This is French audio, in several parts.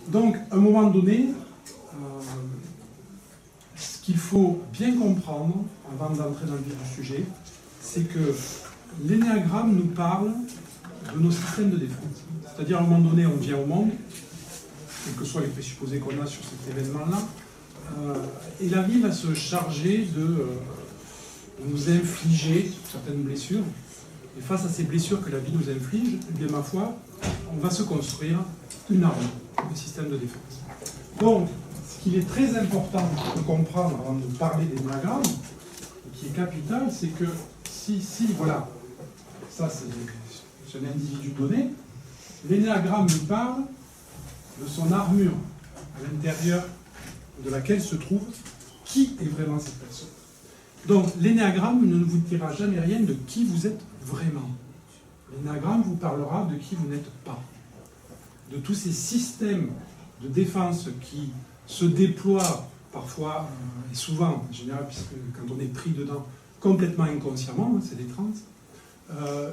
Donc, à un moment donné, ce qu'il faut bien comprendre, avant d'entrer dans le vif du sujet, c'est que l'énéagramme nous parle de nos systèmes de défense. C'est-à-dire, à un moment donné, on vient au monde, quels que soient les présupposés qu'on a sur cet événement-là, et la vie va se charger de nous infliger certaines blessures. Et face à ces blessures que la vie nous inflige, eh bien, ma foi, on va se construire une arme, un système de défense. Donc, ce qu'il est très important de comprendre avant de parler d'énéagramme, et qui est capital, c'est que si voilà, ça c'est un individu donné, l'énéagramme nous parle de son armure à l'intérieur de laquelle se trouve qui est vraiment cette personne. Donc l'énéagramme ne vous dira jamais rien de qui vous êtes vraiment. L'énéagramme vous parlera de qui vous n'êtes pas. De tous ces systèmes de défense qui se déploient parfois, et souvent en général, puisque quand on est pris dedans complètement inconsciemment, c'est des transes,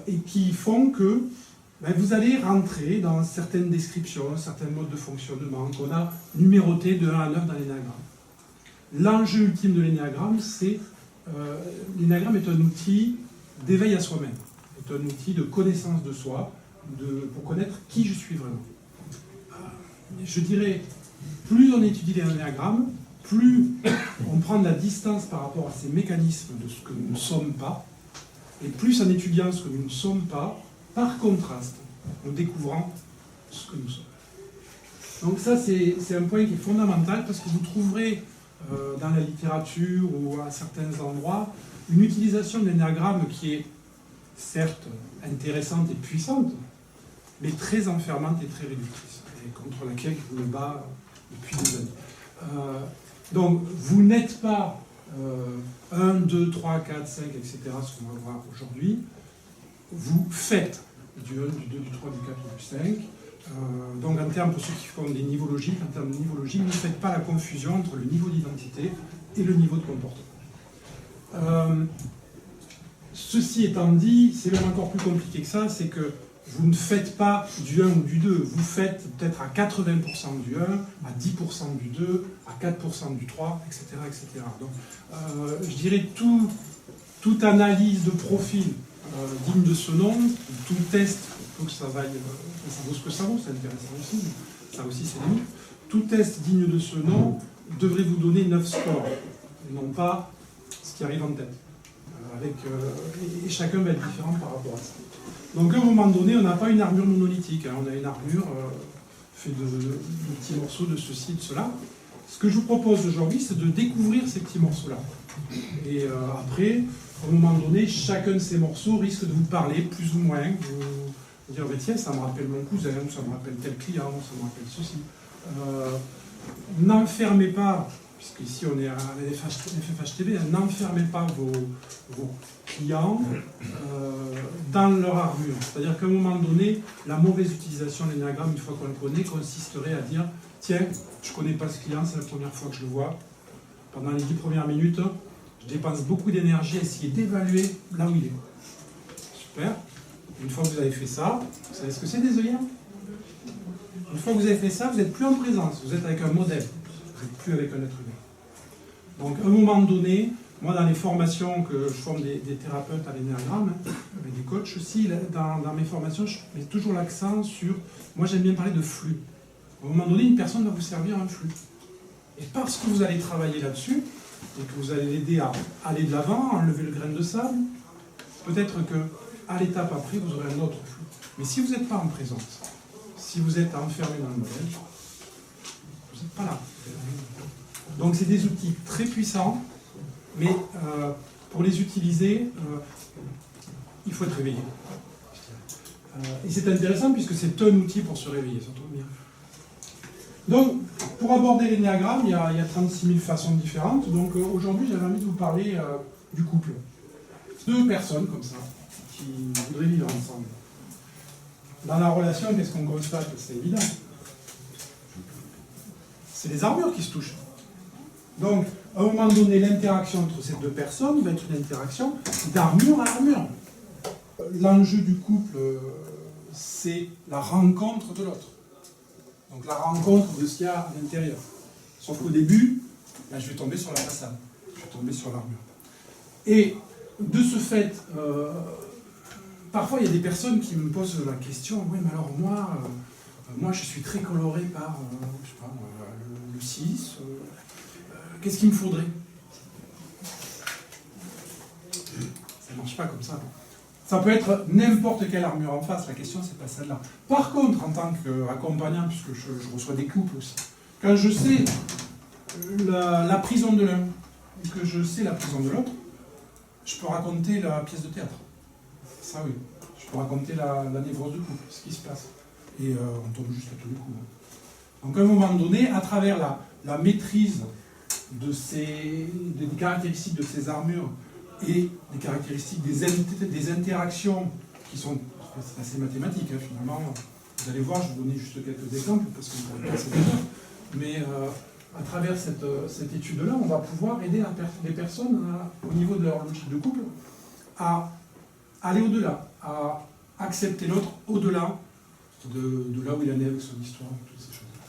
et qui font que vous allez rentrer dans certaines descriptions, certains modes de fonctionnement qu'on a numérotés de 1 à 9 dans l'énéagramme. L'enjeu ultime de l'énéagramme, c'est l'énéagramme est un outil d'éveil à soi-même, est un outil de connaissance de soi, pour connaître qui je suis vraiment. Je dirais, plus on étudie l'énéagramme, plus on prend de la distance par rapport à ces mécanismes de ce que nous ne sommes pas, et plus en étudiant ce que nous ne sommes pas, par contraste, nous découvrons ce que nous sommes. Donc ça, c'est un point qui est fondamental, parce que vous trouverez dans la littérature ou à certains endroits une utilisation de l'énéagramme qui est certes intéressante et puissante, mais très enfermante et très réductrice, et contre laquelle je me bats depuis des années. Donc, vous n'êtes pas 1, 2, 3, 4, 5, etc., ce qu'on va voir aujourd'hui. Vous faites du 1, du 2, du 3, du 4 ou du 5. Donc, en termes, pour ceux qui font des niveaux logiques, en termes de niveau logique, ne faites pas la confusion entre le niveau d'identité et le niveau de comportement. Ceci étant dit, c'est même encore plus compliqué que ça, c'est que vous ne faites pas du 1 ou du 2, vous faites peut-être à 80% du 1, à 10% du 2, à 4% du 3, etc. etc. Donc, je dirais toute analyse de profil digne de ce nom, tout test, il faut que ça vaille, ça vaut ce que ça vaut, c'est intéressant aussi, mais ça aussi c'est limite. Tout test digne de ce nom devrait vous donner 9 scores, et non pas ce qui arrive en tête. Et chacun va être différent par rapport à ça. Donc à un moment donné, on n'a pas une armure monolithique, hein, on a une armure faite de petits morceaux de ceci et de cela. Ce que je vous propose aujourd'hui, c'est de découvrir ces petits morceaux-là. Et après, à un moment donné, chacun de ces morceaux risque de vous parler plus ou moins. Vous dire, tiens, ça me rappelle mon cousin, ou ça me rappelle tel client, ou ça me rappelle ceci. N'enfermez pas, puisqu'ici on est à FFH TV, n'enfermez pas vos clients dans leur armure. C'est-à-dire qu'à un moment donné, la mauvaise utilisation de l'énéagramme, une fois qu'on le connaît, consisterait à dire, tiens, je ne connais pas ce client, c'est la première fois que je le vois. Pendant les 10 premières minutes, je dépense beaucoup d'énergie à essayer d'évaluer là où il est. Super. Une fois que vous avez fait ça, vous savez ce que c'est des œillères? Une fois que vous avez fait ça, vous n'êtes plus en présence, vous êtes avec un modèle, vous n'êtes plus avec un être humain. Donc à un moment donné, moi dans les formations que je forme des thérapeutes à l'énéagramme, avec des coachs aussi, dans mes formations, je mets toujours l'accent sur, moi j'aime bien parler de flux. À un moment donné, une personne va vous servir un flux. Et parce que vous allez travailler là-dessus, et que vous allez l'aider à aller de l'avant, à enlever le grain de sable, peut-être qu'à l'étape après, vous aurez un autre flux. Mais si vous n'êtes pas en présence, si vous êtes enfermé dans le modèle, vous n'êtes pas là. Donc c'est des outils très puissants, mais pour les utiliser, il faut être réveillé. Et c'est intéressant puisque c'est un outil pour se réveiller, ça tombe bien. Donc, pour aborder l'énéagramme, il y a 36 000 façons différentes. Donc aujourd'hui, j'avais envie de vous parler du couple. 2 personnes comme ça, qui voudraient vivre ensemble. Dans la relation, qu'est-ce qu'on constate? C'est évident. C'est les armures qui se touchent. Donc, à un moment donné, l'interaction entre ces 2 personnes va être une interaction d'armure à armure. L'enjeu du couple, c'est la rencontre de l'autre. Donc la rencontre de ce qu'il y a à l'intérieur. Sauf qu'au début, ben, je vais tomber sur la façade, je vais tomber sur l'armure. Et de ce fait, parfois il y a des personnes qui me posent la question, oui mais alors moi je suis très coloré par je sais pas, le 6, qu'est-ce qu'il me faudrait? Ça ne marche pas comme ça. Ça peut être n'importe quelle armure en face, la question c'est pas celle-là. Par contre, en tant qu'accompagnant, puisque je reçois des couples aussi, quand je sais la prison de l'un et que je sais la prison de l'autre, je peux raconter la pièce de théâtre. Ça oui. Je peux raconter la névrose de couple, ce qui se passe. Et on tombe juste à tous les coups. Donc à un moment donné, à travers la maîtrise des caractéristiques de ces armures et des caractéristiques des interactions qui sont assez mathématiques, hein, finalement. Vous allez voir, je vais vous donner juste quelques exemples, parce que vous pourrez passer des heures. Mais à travers cette étude-là, on va pouvoir aider les personnes, au niveau de leur logique de couple, à aller au-delà, à accepter l'autre au-delà de là où il en est avec son histoire, toutes ces choses-là.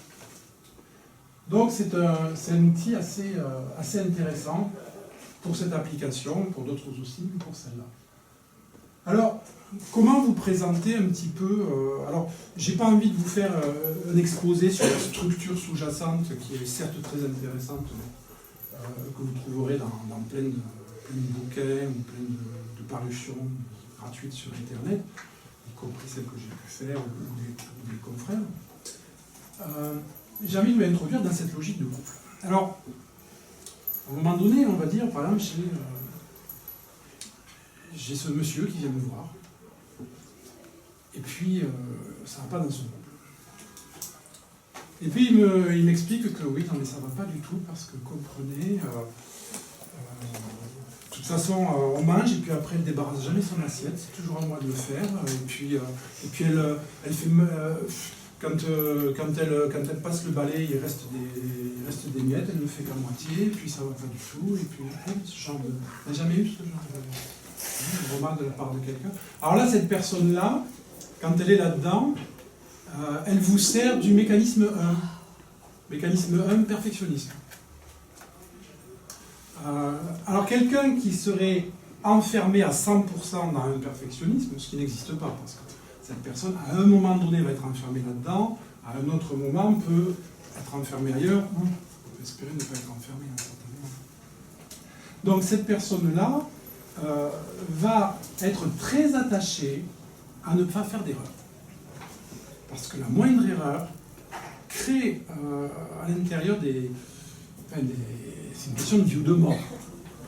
Donc c'est un outil assez intéressant pour cette application, pour d'autres aussi, mais pour celle-là. Alors, comment vous présenter un petit peu... alors, j'ai pas envie de vous faire un exposé sur la structure sous-jacente, qui est certes très intéressante, que vous trouverez dans plein de bouquins ou plein de parutions gratuites sur Internet, y compris celles que j'ai pu faire ou des confrères. J'ai envie de m'introduire dans cette logique de couple. Alors, à un moment donné, on va dire, par exemple, j'ai ce monsieur qui vient me voir, et puis ça ne va pas dans son couple. Et puis il m'explique que oui, non mais ça ne va pas du tout, parce que comprenez, de toute façon on mange, et puis après elle ne débarrasse jamais son assiette, c'est toujours à moi de le faire, et puis elle fait... Quand elle passe le balai, il reste des miettes, elle ne le fait qu'à moitié, et puis ça ne va pas du tout, et puis ce genre de... Vous n'avez jamais eu ce genre de remarque de la part de quelqu'un? Alors là, cette personne-là, quand elle est là-dedans, elle vous sert du mécanisme 1. Mécanisme 1, perfectionnisme. Alors quelqu'un qui serait enfermé à 100% dans un perfectionnisme, ce qui n'existe pas, parce que cette personne, à un moment donné, va être enfermée là-dedans, à un autre moment, peut être enfermée ailleurs, on peut espérer ne pas être enfermée à un certain moment. Donc cette personne-là va être très attachée à ne pas faire d'erreur. Parce que la moindre erreur crée à l'intérieur c'est une question de vie ou de mort,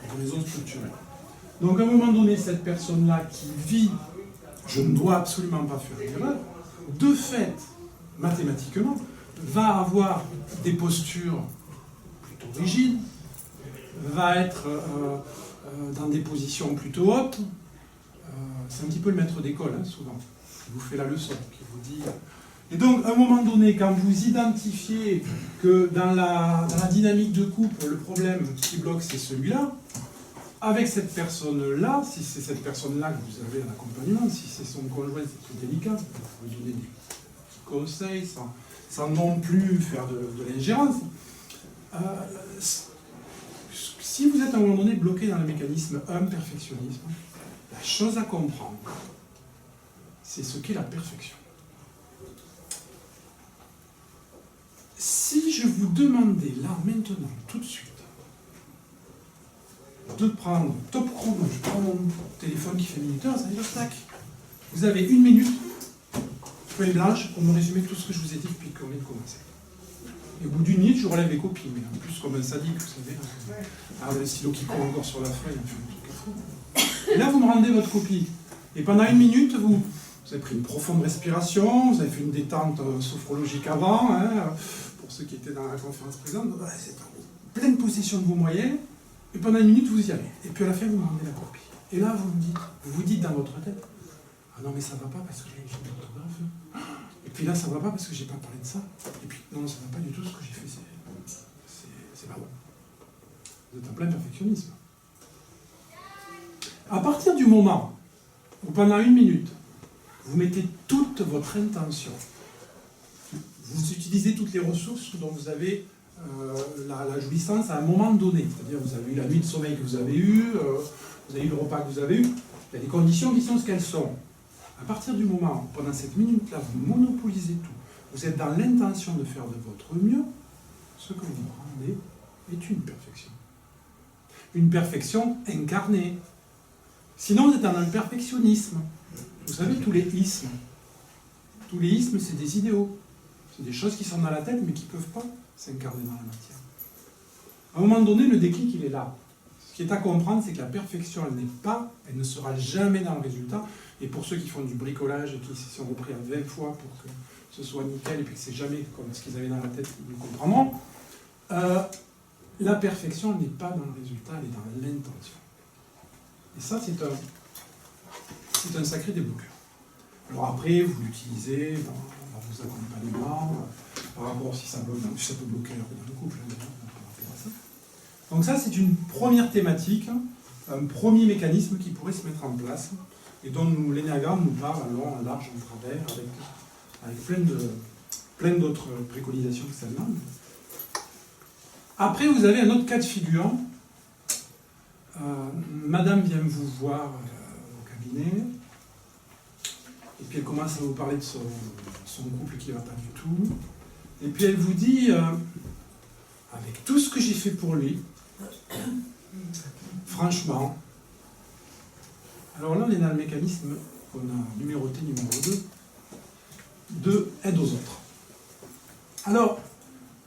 pour les raisons structurelles. Donc à un moment donné, cette personne-là qui vit je ne dois absolument pas faire d'erreur, de fait, mathématiquement, va avoir des postures plutôt rigides, va être dans des positions plutôt hautes. C'est un petit peu le maître d'école, hein, souvent, qui vous fait la leçon, qui vous dit... Et donc, à un moment donné, quand vous identifiez que dans la dynamique de couple, le problème qui bloque, c'est celui-là, avec cette personne-là, si c'est cette personne-là que vous avez en accompagnement, si c'est son conjoint, c'est plus délicat, vous pouvez donner des conseils sans non plus faire de l'ingérence. Si vous êtes à un moment donné bloqué dans le mécanisme 1, perfectionnisme, la chose à comprendre, c'est ce qu'est la perfection. Si je vous demandais là, maintenant, tout de suite, de prendre top chrono, je prends mon téléphone qui fait minuteur, ça veut dire tac. Vous avez 1 minute, feuille blanche, pour me résumer tout ce que je vous ai dit depuis qu'on vient de commencer. Et au bout d'1 minute, je relève les copies, mais en plus comme un sadique, vous savez, le stylo qui court encore sur la feuille, on fait un truc à fou. Et là, vous me rendez votre copie. Et pendant 1 minute, vous avez pris une profonde respiration, vous avez fait une détente sophrologique avant, hein, pour ceux qui étaient dans la conférence présente, c'est en pleine possession de vos moyens. Et pendant 1 minute, vous y allez. Et puis à la fin, vous me rendez la copie. Et là, vous vous dites dans votre tête, ah non, mais ça ne va pas parce que j'ai une faute d'orthographe. Et puis là, ça ne va pas parce que j'ai pas parlé de ça. Et puis, non, ça ne va pas du tout, ce que j'ai fait, c'est pas bon. Vous êtes en plein perfectionnisme. À partir du moment où, pendant 1 minute, vous mettez toute votre intention, vous utilisez toutes les ressources dont vous avez la jouissance à un moment donné. C'est-à-dire vous avez eu la nuit de sommeil que vous avez eue, vous avez eu le repas que vous avez eu. Il y a des conditions qui sont ce qu'elles sont. À partir du moment, pendant cette minute-là, vous monopolisez tout, vous êtes dans l'intention de faire de votre mieux, ce que vous rendez est une perfection. Une perfection incarnée. Sinon, vous êtes dans un perfectionnisme. Vous savez, tous les ismes, c'est des idéaux. C'est des choses qui sont dans la tête, mais qui ne peuvent pas s'incarner dans la matière. À un moment donné, le déclic, il est là. Ce qui est à comprendre, c'est que la perfection, elle ne sera jamais dans le résultat. Et pour ceux qui font du bricolage et qui se sont repris à 20 fois pour que ce soit nickel et puis que c'est jamais comme ce qu'ils avaient dans la tête, ils le comprendront. La perfection, elle n'est pas dans le résultat, elle est dans l'intention. Et ça, c'est un sacré débloqueur. Alors après, vous l'utilisez dans vos accompagnements, par rapport si ça peut bloquer le couple, par rapport à ça. Donc ça, c'est une première thématique, un premier mécanisme qui pourrait se mettre en place, et dont l'énéagramme nous parle à long, à large, en travers, avec plein d'autres préconisations que celle-là. Après, vous avez un autre cas de figure. Madame vient vous voir au cabinet, et puis elle commence à vous parler de son couple qui ne va pas du tout. Et puis elle vous dit, avec tout ce que j'ai fait pour lui, franchement, alors là on est dans le mécanisme qu'on a numéroté numéro 2, de aide aux autres. Alors,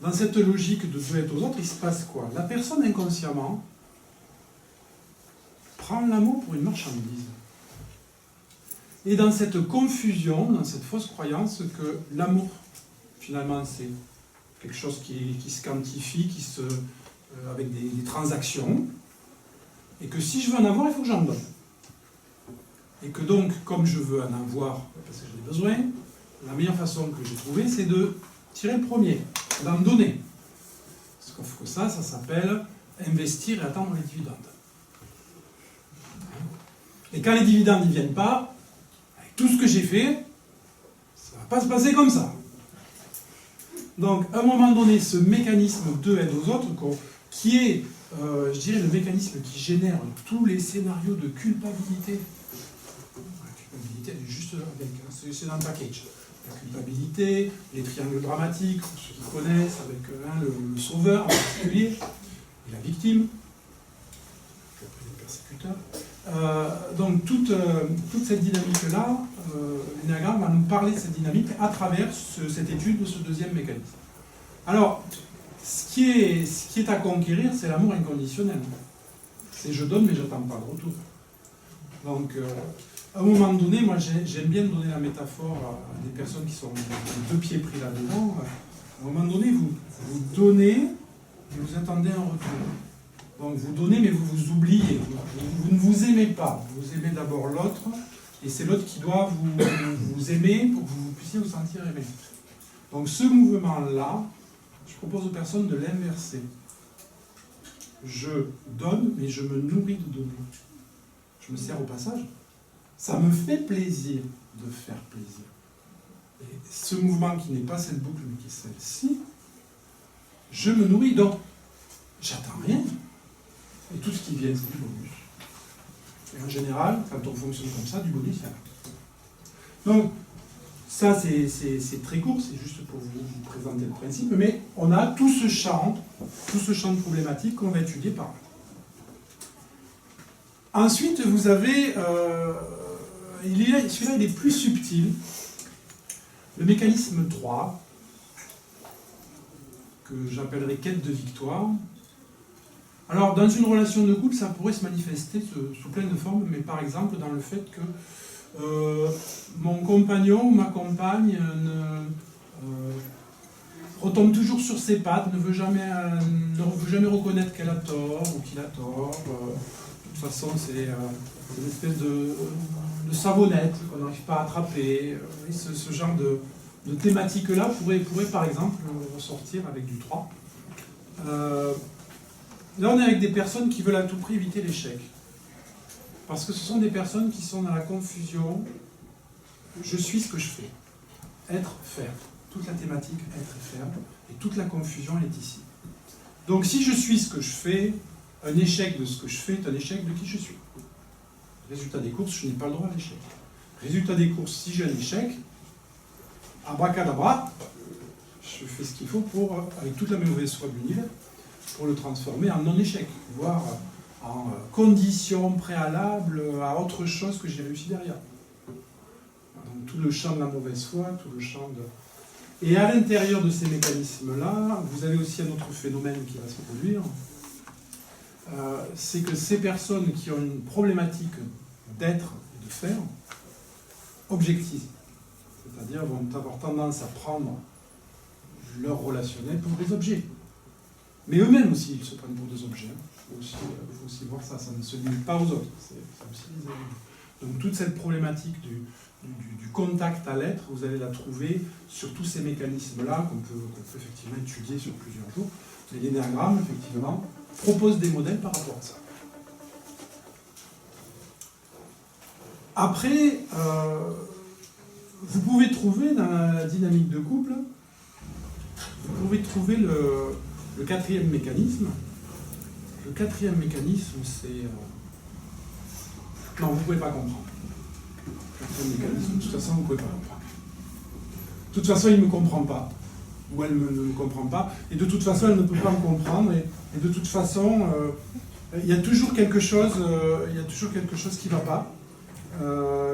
dans cette logique de aide aux autres, il se passe quoi? La personne inconsciemment prend l'amour pour une marchandise. Et dans cette confusion, dans cette fausse croyance que l'amour, finalement, c'est quelque chose qui se quantifie, avec des transactions, et que si je veux en avoir, il faut que j'en donne. Et que donc, comme je veux en avoir, parce que j'en ai besoin, la meilleure façon que j'ai trouvée, c'est de tirer le premier, d'en donner. Sauf que ça s'appelle investir et attendre les dividendes. Et quand les dividendes ne viennent pas, avec tout ce que j'ai fait, ça ne va pas se passer comme ça. Donc, à un moment donné, ce mécanisme de aide aux autres, qui est, je dirais, le mécanisme qui génère tous les scénarios de culpabilité. La culpabilité, elle est juste avec, c'est dans le package. La culpabilité, les triangles dramatiques, pour ceux qui connaissent, avec le sauveur en particulier, et la victime, puis après les persécuteurs. Donc toute cette dynamique-là, l'énéagramme va nous parler de cette dynamique à travers cette étude de ce deuxième mécanisme. Alors, ce qui est à conquérir, c'est l'amour inconditionnel. C'est je donne mais j'attends pas de retour. Donc, à un moment donné, moi j'aime bien donner la métaphore à des personnes qui sont deux pieds pris là-dedans. À un moment donné, vous donnez et vous attendez un retour. Donc vous donnez, mais vous vous oubliez. Vous ne vous aimez pas. Vous aimez d'abord l'autre, et c'est l'autre qui doit vous aimer pour que vous puissiez vous sentir aimé. Donc ce mouvement-là, je propose aux personnes de l'inverser. Je donne, mais je me nourris de donner. Je me sers au passage. Ça me fait plaisir de faire plaisir. Et ce mouvement qui n'est pas cette boucle, mais qui est celle-ci, je me nourris, donc j'attends rien. Et tout ce qui vient, c'est du bonus. Et en général, quand on fonctionne comme ça, du bonus, il y en a. Donc, ça, c'est très court, c'est juste pour vous présenter le principe, mais on a tout ce champ de problématiques qu'on va étudier par là. Ensuite, vous avez, celui-là, il est plus subtil, le mécanisme 3, que j'appellerais quête de victoire. Alors, dans une relation de couple, ça pourrait se manifester sous plein de formes, mais par exemple dans le fait que mon compagnon ou ma compagne retombe toujours sur ses pattes, ne veut jamais reconnaître qu'elle a tort ou qu'il a tort. De toute façon, c'est une espèce de savonnette qu'on n'arrive pas à attraper. Et ce genre de thématique-là pourrait par exemple ressortir avec du 3. Là, on est avec des personnes qui veulent à tout prix éviter l'échec. Parce que ce sont des personnes qui sont dans la confusion. Je suis ce que je fais. Être, faire. toute la thématique être et faire, et toute la confusion elle est ici. Donc si je suis ce que je fais, un échec de ce que je fais est un échec de qui je suis. Résultat des courses, je n'ai pas le droit à l'échec. Résultat des courses, si j'ai un échec, abracadabra, je fais ce qu'il faut pour, avec toute la mauvaise foi de l'univers, pour le transformer en non-échec, voire en condition préalable à autre chose que j'ai réussi derrière. Donc, tout le champ de la mauvaise foi, tout le champ de... Et à l'intérieur de ces mécanismes-là, vous avez aussi un autre phénomène qui va se produire, c'est que ces personnes qui ont une problématique d'être et de faire, objectives, c'est-à-dire vont avoir tendance à prendre leur relationnel pour des objets. Mais eux-mêmes aussi, ils se prennent pour des objets. Il faut aussi voir ça, ça ne se limite pas aux autres. C'est aussi les individus. Donc toute cette problématique du contact à l'être, vous allez la trouver sur tous ces mécanismes-là qu'on peut effectivement étudier sur plusieurs jours. Et l'énéagramme, effectivement, propose des modèles par rapport à ça. Après, vous pouvez trouver dans la dynamique de couple, vous pouvez trouver le quatrième mécanisme. Le quatrième mécanisme, c'est... Non, vous ne pouvez pas comprendre. Le quatrième mécanisme, de toute façon, vous ne pouvez pas comprendre. De toute façon, il ne me comprend pas. Ou elle ne me comprend pas. Et de toute façon, elle ne peut pas me comprendre. Et de toute façon, il y a toujours quelque chose qui ne va pas.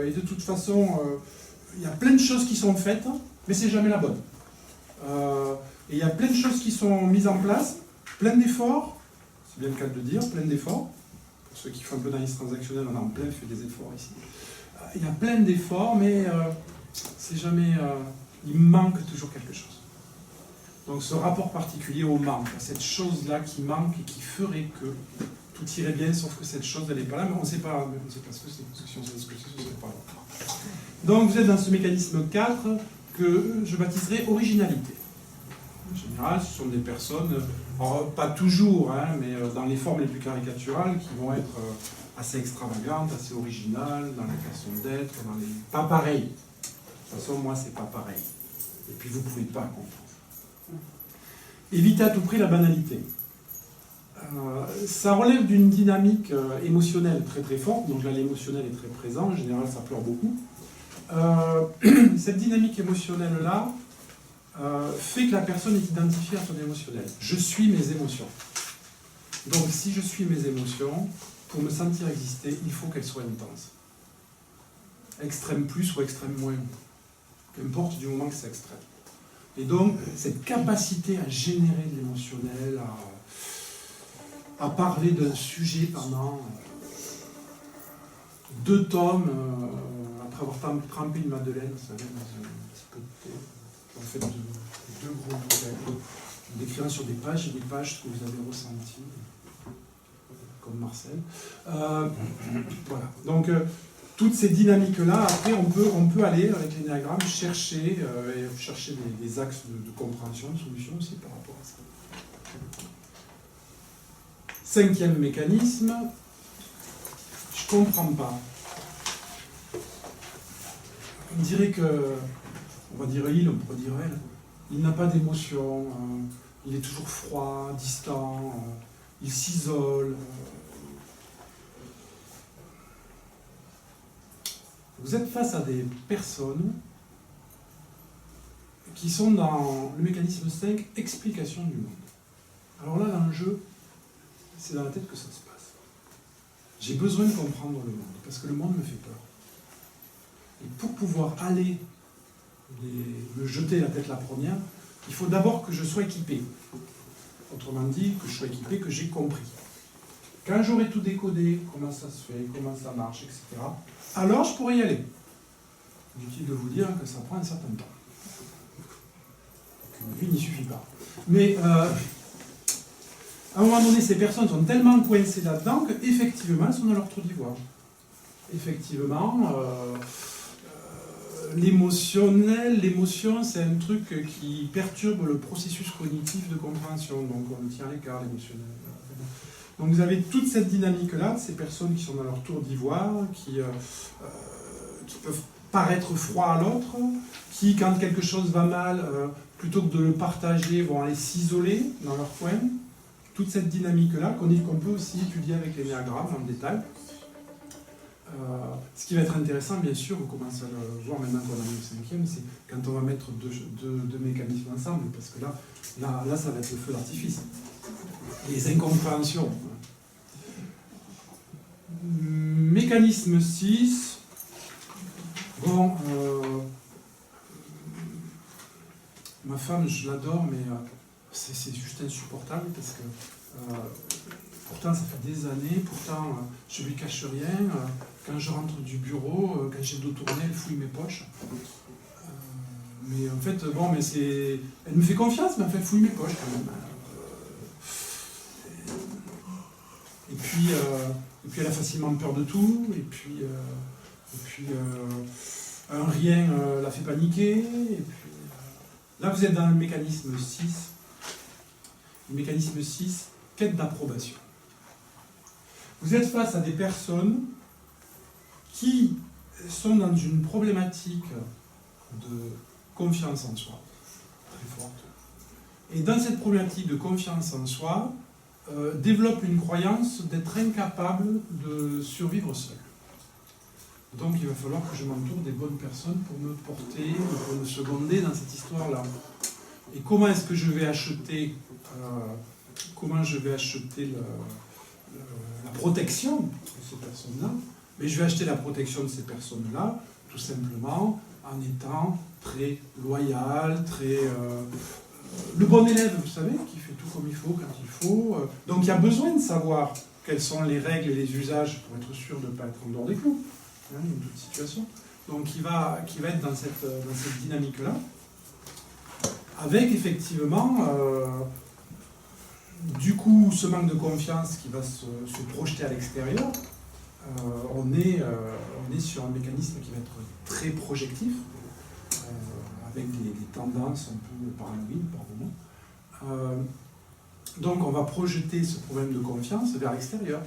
Et de toute façon, il y a plein de choses qui sont faites, mais c'est jamais la bonne. Et il y a plein de choses qui sont mises en place, plein d'efforts, c'est bien le cas de le dire, plein d'efforts. Pour ceux qui font un peu d'analyse transactionnelle, on a en plein fait des efforts ici. Il y a plein d'efforts, mais c'est jamais... il manque toujours quelque chose. Donc ce rapport particulier au manque, à cette chose-là qui manque et qui ferait que tout irait bien, sauf que cette chose, elle n'est pas là, mais on ne sait pas ce que c'est, parce que si on sait ce que c'est, ce ne serait pas là. Donc vous êtes dans ce mécanisme 4 que je baptiserai originalité. En général, ce sont des personnes, alors, pas toujours, hein, mais dans les formes les plus caricaturales, qui vont être assez extravagantes, assez originales, dans la façon d'être, dans les... Pas pareil. De toute façon, moi, c'est pas pareil. Et puis, vous ne pouvez pas comprendre. Évitez à tout prix la banalité. Ça relève d'une dynamique émotionnelle très très forte, donc là, l'émotionnel est très présent, en général, ça pleure beaucoup. Cette dynamique émotionnelle-là, fait que la personne est identifiée à son émotionnel. Je suis mes émotions. Donc si je suis mes émotions, pour me sentir exister, il faut qu'elles soient intenses. Extrême plus ou extrême moins. Qu'importe du moment que c'est extrême. Et donc, cette capacité à générer de l'émotionnel, à parler d'un sujet pendant 2 tomes, après avoir trempé une madeleine, vous savez, dans un petit peu de thé. En fait, 2 gros bouteilles, d'écrire sur des pages et des pages ce que vous avez ressenti, comme Marcel. Voilà. Donc, toutes ces dynamiques-là, après, on peut aller, avec l'énéagramme, chercher des axes de compréhension, de solution aussi par rapport à ça. 5e mécanisme, je ne comprends pas. On dirait que... On va dire il, on pourrait dire elle. Il n'a pas d'émotion, il est toujours froid, distant, il s'isole. Vous êtes face à des personnes qui sont dans le mécanisme 5, explication du monde. Alors là, l'enjeu, c'est dans la tête que ça se passe. J'ai besoin de comprendre le monde, parce que le monde me fait peur. Et pour pouvoir aller me jeter la tête la première, il faut d'abord que je sois équipé. Autrement dit, que je sois équipé, que j'ai compris. Quand j'aurai tout décodé, comment ça se fait, comment ça marche, etc., alors je pourrai y aller. Inutile de vous dire que ça prend un certain temps. Une vie n'y suffit pas. Mais à un moment donné, ces personnes sont tellement coincées là-dedans qu'effectivement, elles sont dans leur trou d'ivoire. Effectivement, l'émotion, c'est un truc qui perturbe le processus cognitif de compréhension, donc on le tient à l'écart, l'émotionnel. Donc vous avez toute cette dynamique-là, ces personnes qui sont dans leur tour d'ivoire, qui peuvent paraître froid à l'autre, qui, quand quelque chose va mal, plutôt que de le partager, vont aller s'isoler dans leur coin. Toute cette dynamique-là qu'on peut aussi étudier avec l'énéagramme en détail. Ce qui va être intéressant, bien sûr, vous commencez à le voir maintenant qu'on a mis le 5e, c'est quand on va mettre deux mécanismes ensemble, parce que là, ça va être le feu d'artifice. Les incompréhensions. Mécanisme 6. Bon, ma femme, je l'adore, mais c'est juste insupportable, parce que pourtant, ça fait des années, pourtant, je lui cache rien. Quand je rentre du bureau, quand j'ai le dos tourné, elle fouille mes poches. Mais en fait, bon, mais c'est... Elle me fait confiance, mais en fait, elle fouille mes poches quand même. Et puis elle a facilement peur de tout, et puis un rien la fait paniquer, et puis... Là, vous êtes dans le mécanisme 6. Le mécanisme 6, quête d'approbation. Vous êtes face à des personnes qui sont dans une problématique de confiance en soi, très forte. Et dans cette problématique de confiance en soi, développent une croyance d'être incapable de survivre seul. Donc il va falloir que je m'entoure des bonnes personnes pour me porter, pour me seconder dans cette histoire-là. Et comment est-ce que je vais acheter, la protection de ces personnes-là? Mais je vais acheter la protection de ces personnes-là, tout simplement en étant très loyal, très... le bon élève, vous savez, qui fait tout comme il faut, quand il faut. Donc il y a besoin de savoir quelles sont les règles et les usages pour être sûr de ne pas être en dehors des clous, dans toute situation. Donc qui va être dans cette dynamique-là, avec effectivement, du coup, ce manque de confiance qui va se projeter à l'extérieur. On est sur un mécanisme qui va être très projectif, avec des tendances un peu paranoïdes par moment. Donc on va projeter ce problème de confiance vers l'extérieur.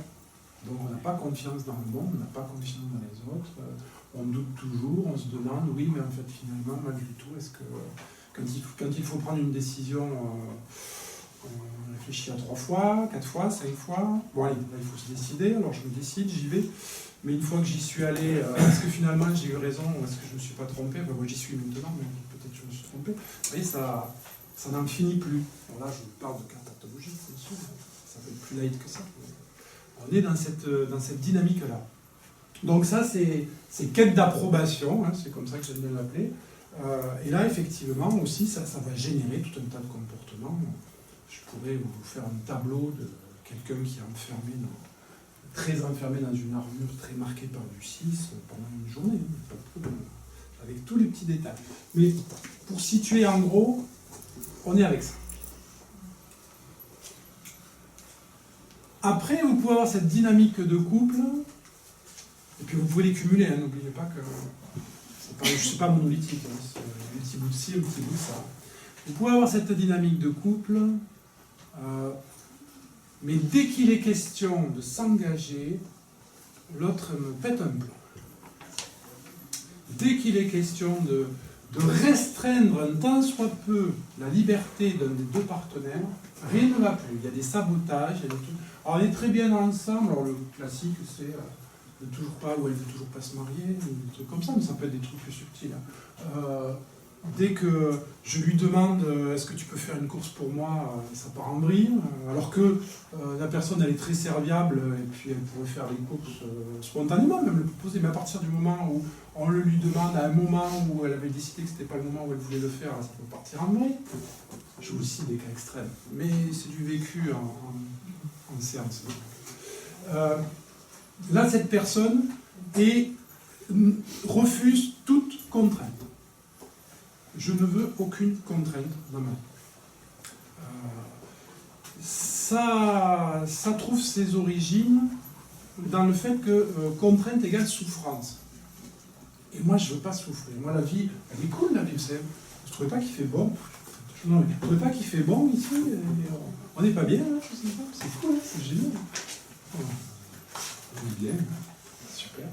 Donc on n'a pas confiance dans le monde, on n'a pas confiance dans les autres, on doute toujours, on se demande, oui, mais en fait finalement, malgré tout, est-ce que quand il faut prendre une décision, on réfléchit à 3 fois, 4 fois, 5 fois, bon allez, là il faut se décider, alors je me décide, j'y vais. Mais une fois que j'y suis allé, est-ce que finalement j'ai eu raison ou est-ce que je ne me suis pas trompé? Enfin, moi j'y suis maintenant, mais peut-être que je me suis trompé. Vous voyez, ça n'en finit plus. Alors là, je vous parle de cartologie, bien sûr, ça peut être plus light que ça. On est dans cette dynamique-là. Donc ça, c'est quête d'approbation, hein, c'est comme ça que j'aime bien l'appeler. Et là, effectivement, aussi, ça va générer tout un tas de comportements. Je pourrais vous faire un tableau de quelqu'un qui est très enfermé dans une armure très marquée par du 6 pendant une journée, pas de problème, avec tous les petits détails. Mais pour situer en gros, on est avec ça. Après, vous pouvez avoir cette dynamique de couple, et puis vous pouvez les cumuler, hein, n'oubliez pas que c'est pas monolithique, hein, c'est un petit bout de ci, un petit bout de ça. Vous pouvez avoir cette dynamique de couple, mais dès qu'il est question de s'engager, l'autre me pète un plomb. Dès qu'il est question de restreindre un tant soit peu la liberté d'un des deux partenaires, rien ne va plus. Il y a des sabotages, il y a des trucs. Alors on est très bien ensemble, alors le classique c'est ne toujours pas, ou elle ne veut toujours pas se marier, ou des trucs comme ça, mais ça peut être des trucs plus subtils. Dès que je lui demande est-ce que tu peux faire une course pour moi, ça part en vrille, alors que la personne elle est très serviable et puis elle pourrait faire les courses spontanément, même le proposer, mais à partir du moment où on le lui demande à un moment où elle avait décidé que c'était pas le moment où elle voulait le faire, ça peut partir en vrille. Je vous cite des cas extrêmes, mais c'est du vécu en séance. Là, cette personne refuse toute contrainte. Je ne veux aucune contrainte dans ma vie. Ça trouve ses origines dans le fait que contrainte égale souffrance. Et moi, je ne veux pas souffrir. Moi, la vie, elle est cool, la vie, vous savez. Vous ne trouvez pas qu'il fait bon? Non, mais vous ne trouvez pas qu'il fait bon ici? On n'est pas bien, là, je sais pas. C'est cool, c'est génial. On est bien, super.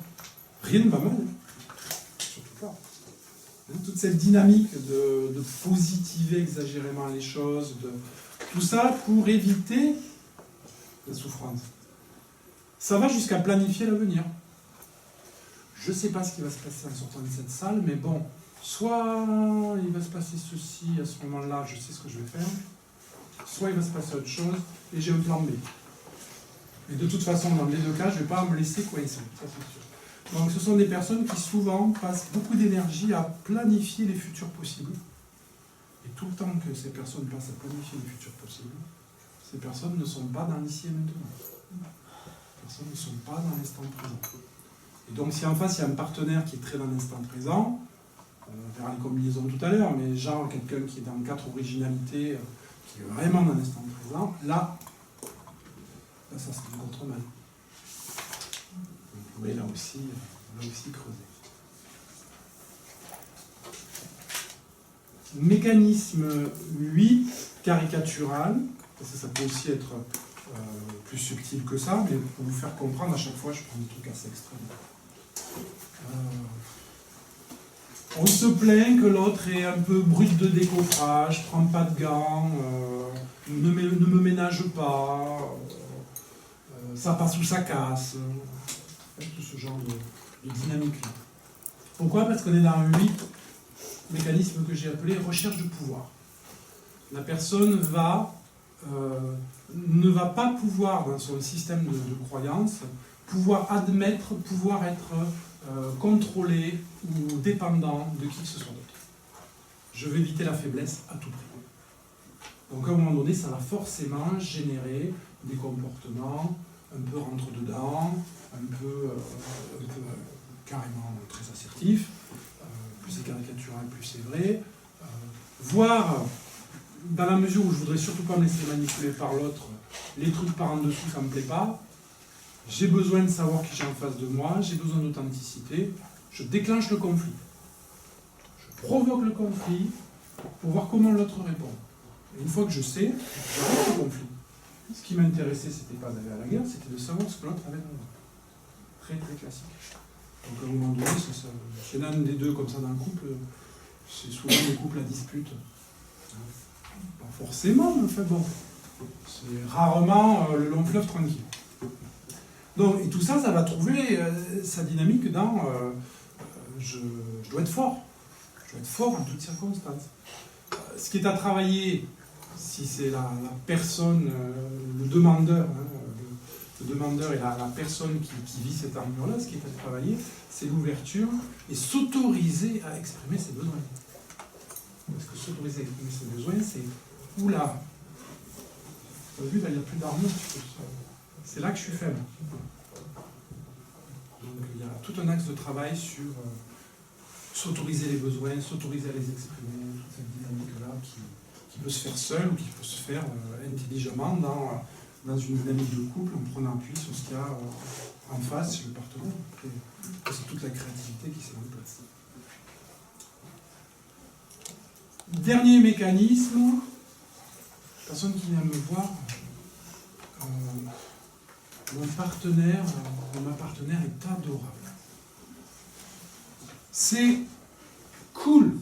Rien ne va mal. Surtout pas. toute cette dynamique de positiver exagérément les choses, tout ça pour éviter la souffrance. Ça va jusqu'à planifier l'avenir. Je ne sais pas ce qui va se passer en sortant de cette salle, mais bon, soit il va se passer ceci à ce moment-là, je sais ce que je vais faire, soit il va se passer autre chose, et j'ai un plan B. Et de toute façon, dans les deux cas, je ne vais pas me laisser coincer, ça c'est sûr. Donc ce sont des personnes qui souvent passent beaucoup d'énergie à planifier les futurs possibles. Et tout le temps que ces personnes passent à planifier les futurs possibles, ces personnes ne sont pas dans l'ici et maintenant. Ces personnes ne sont pas dans l'instant présent. Et donc si en face il y a un partenaire qui est très dans l'instant présent, on verra les combinaisons tout à l'heure, mais genre quelqu'un qui est dans 4 originalités, qui est vraiment dans l'instant présent, là ça se rencontre mal. Vous pouvez là aussi creuser. Mécanisme 8, caricatural. Ça peut aussi être plus subtil que ça, mais pour vous faire comprendre, à chaque fois, je prends des trucs assez extrêmes. On se plaint que l'autre est un peu brut de décoffrage, prend pas de gants, ne me ménage pas, ça passe ou ça casse. Tout ce genre de dynamique-là. Pourquoi? Parce qu'on est dans un 8, mécanisme que j'ai appelé recherche de pouvoir. La personne ne va pas pouvoir, dans son système de croyance, pouvoir admettre, pouvoir être contrôlé ou dépendant de qui que ce soit d'autre. Je veux éviter la faiblesse à tout prix. Donc à un moment donné, ça va forcément générer des comportements un peu rentre-dedans, un peu carrément très assertif, plus c'est caricatural, plus c'est vrai, voire, dans la mesure où je voudrais surtout pas me laisser manipuler par l'autre, les trucs par en dessous, ça me plaît pas, j'ai besoin de savoir qui j'ai en face de moi, j'ai besoin d'authenticité, je déclenche le conflit. Je provoque le conflit pour voir comment l'autre répond. Et une fois que je sais, j'arrête le conflit. Ce qui m'intéressait, c'était pas d'aller à la guerre, c'était de savoir ce que l'autre avait dans moi. Très très classique. Donc à un moment donné, c'est l'un des deux comme ça dans le couple, c'est souvent des couples à dispute. Pas forcément, mais enfin bon. C'est rarement le long fleuve tranquille. Donc, et tout ça, ça va trouver sa dynamique dans je dois être fort. Je dois être fort en toutes circonstances. Ce qui est à travailler, si c'est la personne, le demandeur, le demandeur et la personne qui vit cette armure-là, ce qui est à travailler, c'est l'ouverture et s'autoriser à exprimer ses besoins. Parce que s'autoriser à exprimer ses besoins, c'est oula. Vous avez vu, là, il n'y a plus d'armure. C'est là que je suis faible. Donc il y a tout un axe de travail sur s'autoriser les besoins, s'autoriser à les exprimer, toute cette dynamique-là qui peut se faire seule ou qui peut se faire intelligemment dans une dynamique de couple en prenant appui sur ce qu'il y a en face chez le partenaire. C'est toute la créativité qui s'est en place. Dernier mécanisme, personne qui vient me voir, mon partenaire ou ma partenaire est adorable. C'est cool.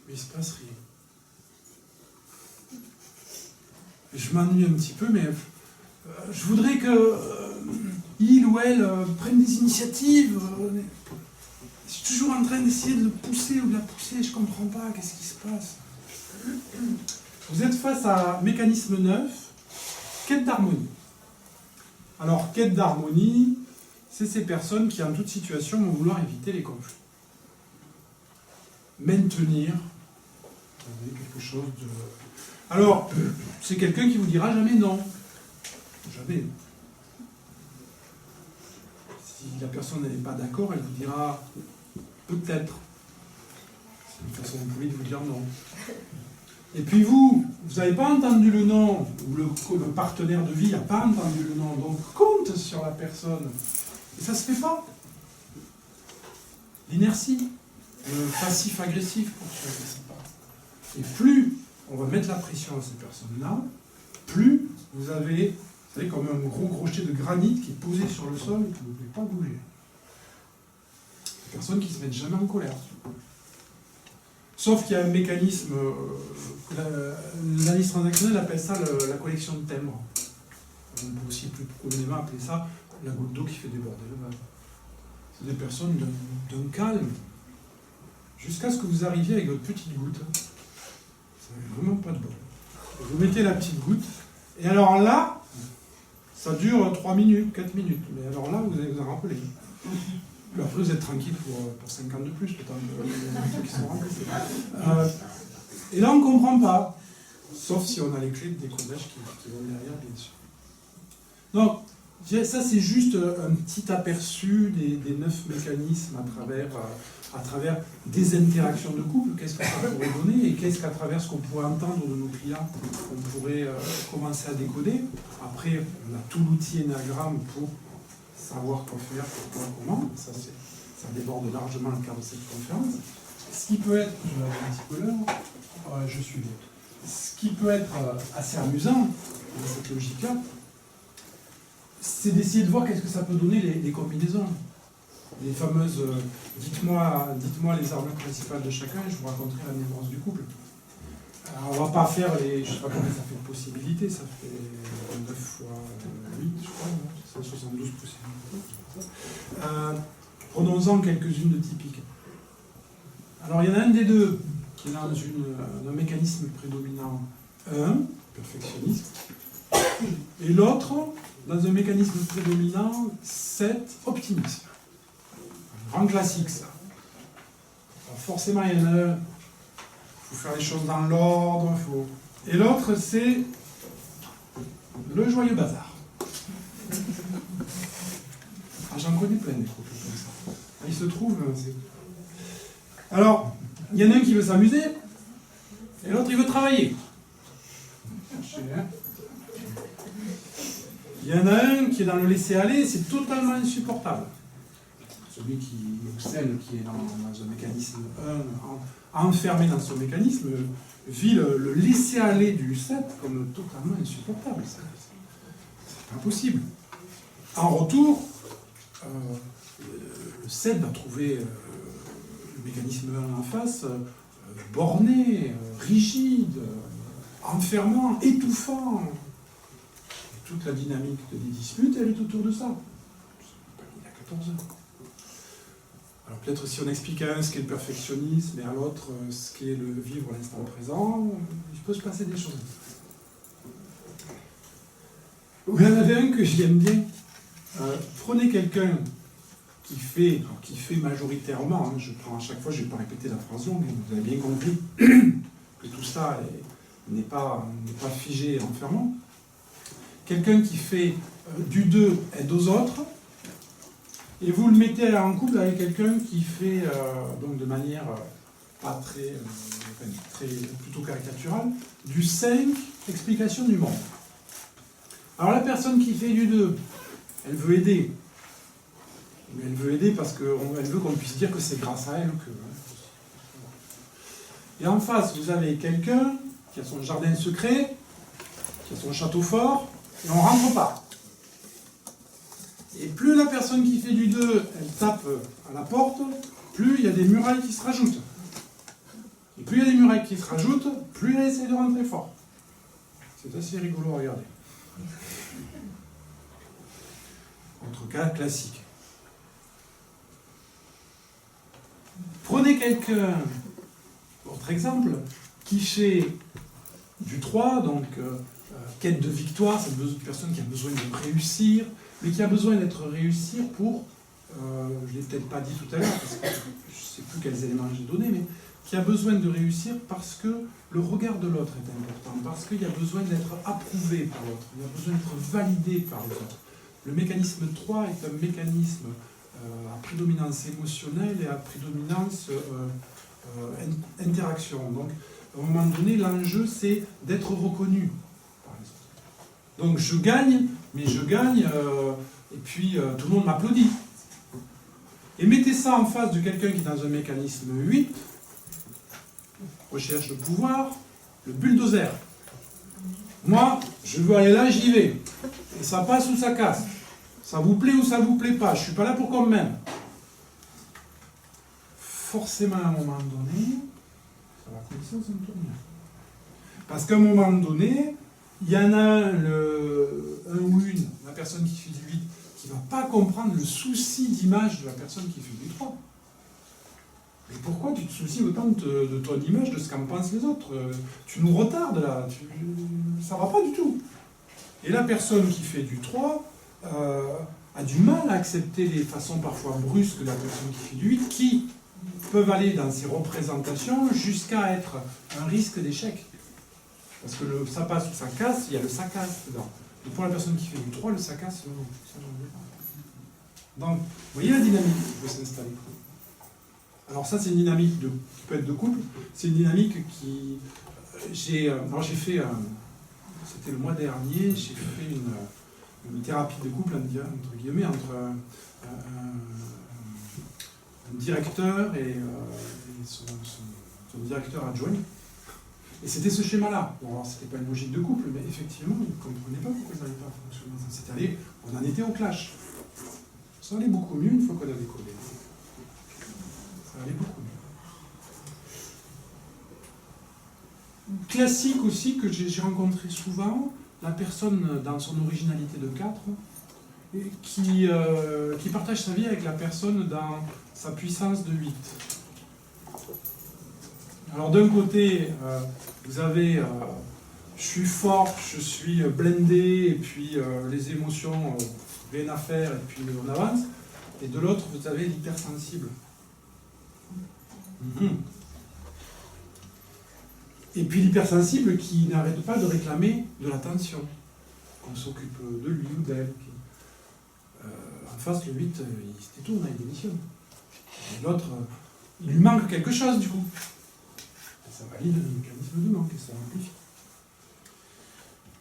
Mais il ne se passe rien. Je m'ennuie un petit peu, mais je voudrais que il ou elle prenne des initiatives. Je suis toujours en train d'essayer de le pousser ou de la pousser, je ne comprends pas, qu'est-ce qui se passe? Vous êtes face à mécanisme 9, quête d'harmonie. Alors, quête d'harmonie, c'est ces personnes qui, en toute situation, vont vouloir éviter les conflits. Maintenir quelque chose de... Alors, c'est quelqu'un qui vous dira jamais non. Jamais. Si la personne n'est pas d'accord, elle vous dira peut-être. C'est une façon polie de vous dire non. Et puis vous n'avez pas entendu le non, ou le partenaire de vie n'a pas entendu le non, donc compte sur la personne. Et ça ne se fait pas. L'inertie, le passif-agressif pour ceux qui ne savent pas. Et plus on va mettre la pression à ces personnes-là, plus vous avez comme un gros rocher de granit qui est posé sur le sol et que vous ne pouvez pas bouger. personnes qui ne se mettent jamais en colère. Sauf qu'il y a un mécanisme, l'analyse transactionnelle appelle ça la collection de timbres. On peut aussi plus communément appeler ça la goutte d'eau qui fait déborder le vase. C'est des personnes d'un calme, jusqu'à ce que vous arriviez avec votre petite goutte. Ça n'avait vraiment pas de bol. Vous mettez la petite goutte, et alors là, ça dure 3 minutes, 4 minutes. Mais alors là, vous allez vous en rappeler. Puis après, vous êtes tranquille pour 5 ans de plus, le temps de qui sont remplacés. Et là, on ne comprend pas. Sauf si on a les clés de décodage qui vont derrière, bien sûr. Donc, ça, c'est juste un petit aperçu des 9 mécanismes à travers des interactions de couple. Qu'est-ce que ça pourrait donner et qu'est-ce qu'à travers ce qu'on pourrait entendre de nos clients, on pourrait commencer à décoder. Après, on a tout l'outil Enneagramme pour savoir quoi faire, pourquoi, comment. Ça déborde largement le cadre de cette conférence. Ce qui peut être, je vais avoir un petit peu l'heure, je suis l'autre. Ce qui peut être assez amusant dans cette logique-là, c'est d'essayer de voir qu'est-ce que ça peut donner les combinaisons. Les fameuses dites-moi les armes principales de chacun et je vous raconterai la naissance du couple. Alors, on ne va pas faire je ne sais pas combien ça fait de possibilités, ça fait 9 fois 8, je crois, 172 possibilités. Prenons-en quelques-unes de typiques. Alors il y en a un des deux qui est dans un mécanisme prédominant 1, perfectionniste, et l'autre dans un mécanisme prédominant 7, optimiste. Un grand classique, ça. Alors, forcément, il y en a un, il faut faire les choses dans l'ordre, et l'autre, c'est le joyeux bazar. Ah, j'en connais plein des couples comme ça. Ah, il se trouve... Alors, il y en a un qui veut s'amuser, et l'autre, il veut travailler. Il y en a un qui est dans le laisser-aller, c'est totalement insupportable. Celui ou celle qui est dans un mécanisme 1, enfermé dans son mécanisme, vit le laisser-aller du 7 comme totalement insupportable. C'est impossible. En retour, le 7 va trouver le mécanisme 1 en face borné, rigide, enfermant, étouffant. Et toute la dynamique des disputes, elle est autour de ça. Il y a 14 heures. Alors peut-être si on explique à un ce qu'est le perfectionnisme et à l'autre ce qu'est le vivre l'instant présent, il peut se passer des choses. Vous en avez un que j'aime bien. Prenez quelqu'un qui fait majoritairement, je prends à chaque fois, je ne vais pas répéter la phrase longue, mais vous avez bien compris que tout ça n'est pas figé et enfermant. Quelqu'un qui fait du 2 aide aux autres, et vous le mettez en couple avec quelqu'un qui fait, donc de manière pas plutôt caricaturale, du 5, explication du monde. Alors la personne qui fait du 2, elle veut aider. Mais elle veut aider parce qu'elle veut qu'on puisse dire que c'est grâce à elle que... Et en face, vous avez quelqu'un qui a son jardin secret, qui a son château fort, et on ne rentre pas. Et plus la personne qui fait du 2, elle tape à la porte, plus il y a des murailles qui se rajoutent. Et plus il y a des murailles qui se rajoutent, plus elle essaie de rentrer fort. C'est assez rigolo à regarder. Autre cas classique. Prenez quelqu'un, autre exemple, qui fait du 3, donc quête de victoire, c'est une personne qui a besoin de réussir, mais qui a besoin d'être réussir pour, je ne l'ai peut-être pas dit tout à l'heure, parce que je ne sais plus quels éléments j'ai donnés, mais qui a besoin de réussir parce que le regard de l'autre est important, parce qu'il y a besoin d'être approuvé par l'autre, il y a besoin d'être validé par les autres. Le mécanisme 3 est un mécanisme à prédominance émotionnelle et à prédominance interaction. Donc, à un moment donné, l'enjeu, c'est d'être reconnu par les autres. Donc, je gagne, mais je gagne, et puis tout le monde m'applaudit. Et mettez ça en face de quelqu'un qui est dans un mécanisme 8, recherche de pouvoir, le bulldozer. Moi, je veux aller là, j'y vais. Et ça passe ou ça casse. Ça vous plaît ou ça vous plaît pas. Je ne suis pas là pour qu'on m'aime. forcément à un moment donné, ça va commencer à se tourner. Parce qu'à un moment donné, il y en a un ou une, la personne qui fait du 8, qui ne va pas comprendre le souci d'image de la personne qui fait du 3. Mais pourquoi tu te soucies autant de ton image, de ce qu'en pensent les autres? Tu nous retardes là, ça ne va pas du tout. Et la personne qui fait du 3 a du mal à accepter les façons parfois brusques de la personne qui fait du 8, qui peuvent aller dans ses représentations jusqu'à être un risque d'échec. Parce que ça passe ou ça casse, il y a le ça casse dedans. Et pour la personne qui fait du 3, le ça casse, non. Ça, j'en veux pas. Donc, vous voyez la dynamique qui peut s'installer. Alors ça, c'est une dynamique qui peut être de couple. C'est une dynamique qui... Alors j'ai fait... C'était le mois dernier, j'ai fait une thérapie de couple, entre guillemets, entre un directeur et son directeur adjoint. Et c'était ce schéma-là. Bon, alors c'était pas une logique de couple, mais effectivement, ils ne comprenaient pas pourquoi ça n'allait pas fonctionner. On en était au clash. Ça allait beaucoup mieux une fois qu'on a décollé. Ça allait beaucoup mieux. Classique aussi, que j'ai rencontré souvent, la personne dans son originalité de 4, qui partage sa vie avec la personne dans sa puissance de 8. Alors d'un côté, vous avez je suis fort, je suis blindé, et puis les émotions, rien à faire, et puis on avance. Et de l'autre, vous avez l'hypersensible. Et puis l'hypersensible qui n'arrête pas de réclamer de l'attention, qu'on s'occupe de lui ou d'elle. En face, le 8, il se détourne, il démissionne. Et l'autre, il lui manque quelque chose du coup. Ça valide le mécanisme de manque et ça amplifie.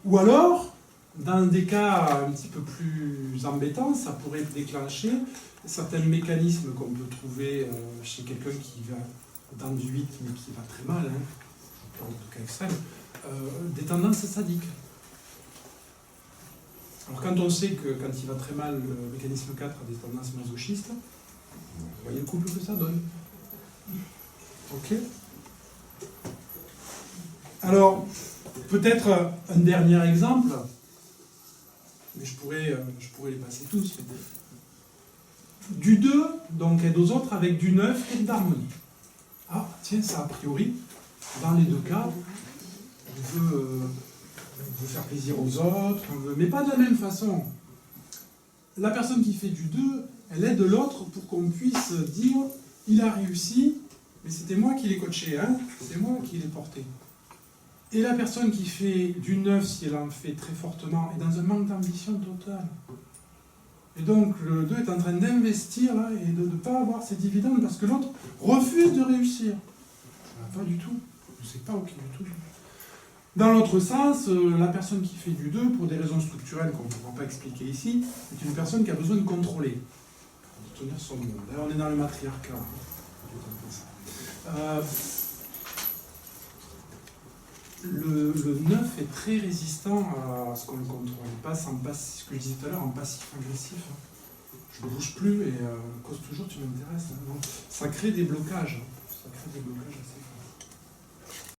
Ou alors, dans des cas un petit peu plus embêtants, ça pourrait déclencher certains mécanismes qu'on peut trouver chez quelqu'un qui va dans du 8 mais qui va très mal, dans le cas extrême, des tendances sadiques. Alors quand on sait que quand il va très mal, le mécanisme 4 a des tendances masochistes, vous voyez le couple que ça donne. Ok ? Alors, peut-être un dernier exemple, mais je pourrais les passer tous. Du 2, donc aide aux autres, avec du 9, quête d'harmonie. Ah, tiens, ça a priori, dans les deux cas, on veut faire plaisir aux autres, mais pas de la même façon. La personne qui fait du 2, elle aide l'autre pour qu'on puisse dire « il a réussi, mais c'était moi qui l'ai coaché, hein, c'est moi qui l'ai porté ». Et la personne qui fait du 9, si elle en fait très fortement, est dans un manque d'ambition totale. Et donc le 2 est en train d'investir là, et de ne pas avoir ses dividendes parce que l'autre refuse de réussir. Pas du tout. C'est pas ok du tout. Dans l'autre sens, la personne qui fait du 2, pour des raisons structurelles qu'on ne pourra pas expliquer ici, est une personne qui a besoin de contrôler, de tenir son monde. Là, on est dans le matriarcat. Le 9 est très résistant à ce qu'on le contrôle. Il passe en passif, ce que je disais tout à l'heure, en passif-agressif. Je ne bouge plus et cause toujours tu m'intéresses. Ça crée des blocages. Ça crée des blocages assez